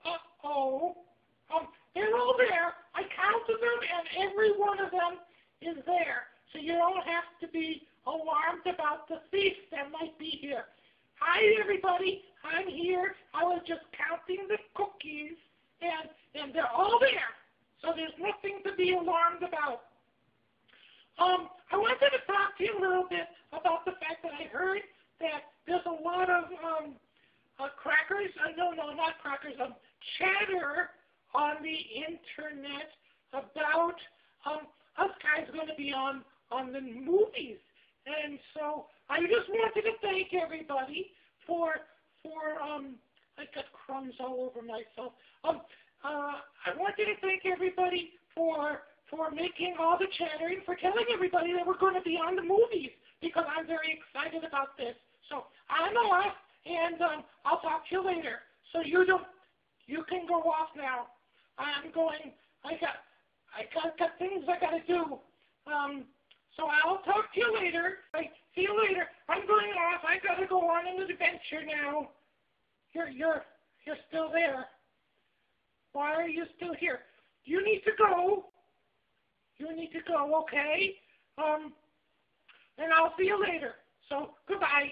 Uh-oh. They're all there. I counted them, and every one of them is there. So you don't have to be alarmed about the thief that might be here. Hi, everybody. I'm here. I was just counting the cookies, and they're all there. So there's nothing to be alarmed about. I wanted to talk to you a little bit about the fact that I heard that there's a lot of crackers. No, not crackers. Chatter on the internet about us guys going to be on the movies, and so I just wanted to thank everybody for I got crumbs all over myself. I wanted to thank everybody for making all the chattering, for telling everybody that we're going to be on the movies, because I'm very excited about this. So I'm off, and I'll talk to you later. So you can go off now. I'm going. I got things I gotta do. So I'll talk to you later. See you later. I'm going off. I gotta go on an adventure now. You're still there. Why are you still here? You need to go. You need to go, okay? And I'll see you later. So, goodbye.